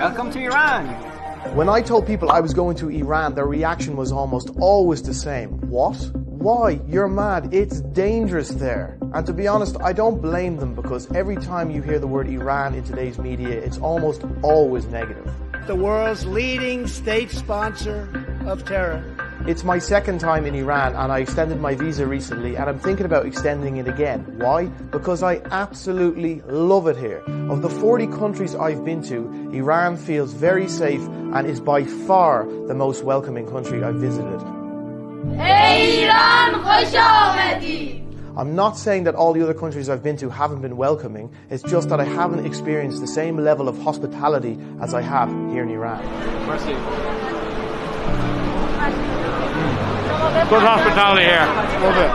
Welcome to Iran. When I told people I was going to Iran, their reaction was almost always the same. What? Why? You're mad. It's dangerous there. And to be honest, I don't blame them, because every time you hear the word Iran in today's media, it's almost always negative. The world's leading state sponsor of terror. It's my second time in Iran, and I extended my visa recently, and I'm thinking about extending it again. Why? Because I absolutely love it here. Of the 40 countries I've been to, Iran feels very safe and is by far the most welcoming country I've visited. I'm not saying that all the other countries I've been to haven't been welcoming, it's just that I haven't experienced the same level of hospitality as I have here in Iran. Merci. Good hospitality here. Love it.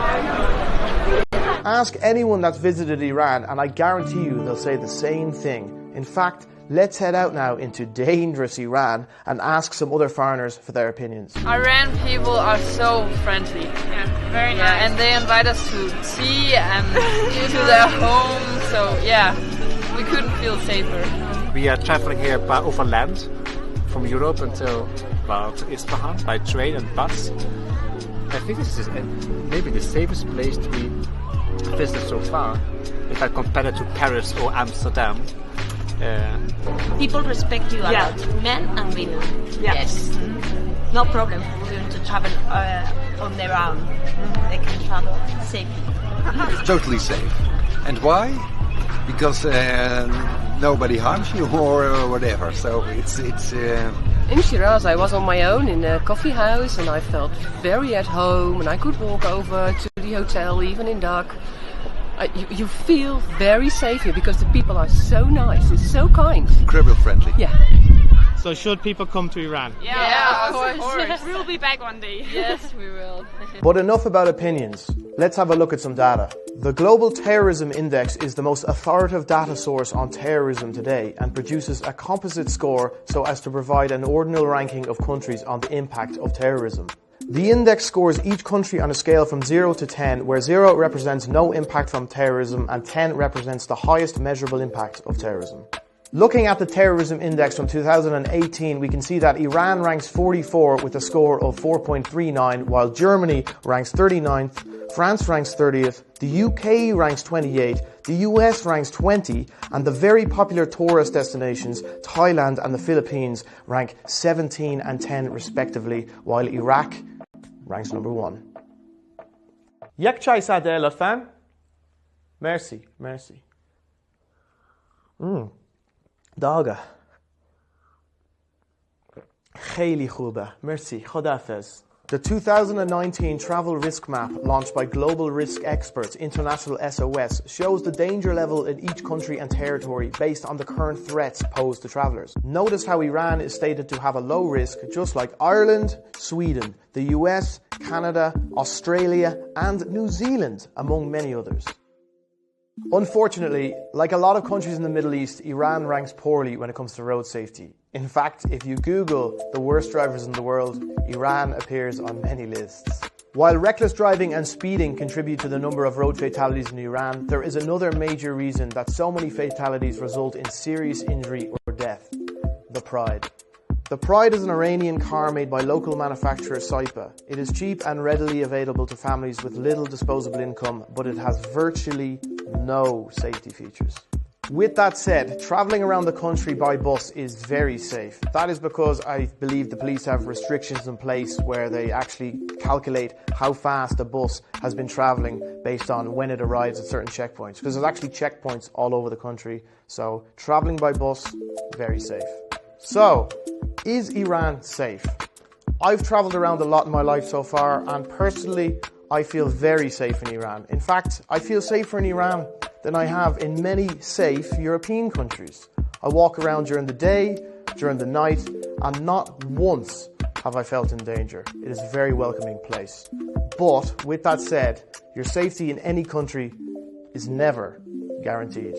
Ask anyone that's visited Iran and I guarantee you they'll say the same thing. In fact, let's head out now into dangerous Iran and ask some other foreigners for their opinions. Iran people are so friendly. Yeah, very nice. Yeah, and they invite us to tea and to their home. So yeah, we couldn't feel safer. We are traveling here by overland from Europe until about Isfahan by train and bus. I think this is maybe the safest place to be visited so far, if I compare it to Paris or Amsterdam. People respect you a lot, men and women. Yeah. Yes, no problem for them to travel on their own. They can travel safely. Totally safe. And why? Because nobody harms you or whatever. So it's. In Shiraz, I was on my own in a coffee house, and I felt very at home, and I could walk over to the hotel even in dark. You feel very safe here because the people are so nice, it's so kind. Incredibly friendly. Yeah. So should people come to Iran? Yeah, of course. We'll be back one day. Yes, we will. But enough about opinions. Let's have a look at some data. The Global Terrorism Index is the most authoritative data source on terrorism today and produces a composite score so as to provide an ordinal ranking of countries on the impact of terrorism. The index scores each country on a scale from 0 to 10, where 0 represents no impact from terrorism and 10 represents the highest measurable impact of terrorism. Looking at the terrorism index from 2018, we can see that Iran ranks 44 with a score of 4.39, while Germany ranks 39th, France ranks 30th, the UK ranks 28, the US ranks 20, and the very popular tourist destinations, Thailand and the Philippines, rank 17 and 10 respectively, while Iraq ranks number 1. یک چای ساده لطفاً. مرسی. داغه. خیلی خوبه. مرسی. خداحافظ. The 2019 Travel Risk Map, launched by global risk experts International SOS, shows the danger level in each country and territory based on the current threats posed to travellers. Notice how Iran is stated to have a low risk, just like Ireland, Sweden, the US, Canada, Australia and New Zealand, among many others. Unfortunately, like a lot of countries in the Middle East, Iran ranks poorly when it comes to road safety. In fact, if you Google the worst drivers in the world, Iran appears on many lists. While reckless driving and speeding contribute to the number of road fatalities in Iran, there is another major reason that so many fatalities result in serious injury or death: the Pride. The Pride is an Iranian car made by local manufacturer Saipa. It is cheap and readily available to families with little disposable income, but it has virtually no safety features. With that said, travelling around the country by bus is very safe. That is because I believe the police have restrictions in place where they actually calculate how fast a bus has been travelling based on when it arrives at certain checkpoints. Because there's actually checkpoints all over the country. So travelling by bus, very safe. So, is Iran safe? I've travelled around a lot in my life so far, and personally, I feel very safe in Iran. In fact, I feel safer in Iran than I have in many safe European countries. I walk around during the day, during the night, and not once have I felt in danger. It is a very welcoming place. But with that said, your safety in any country is never guaranteed.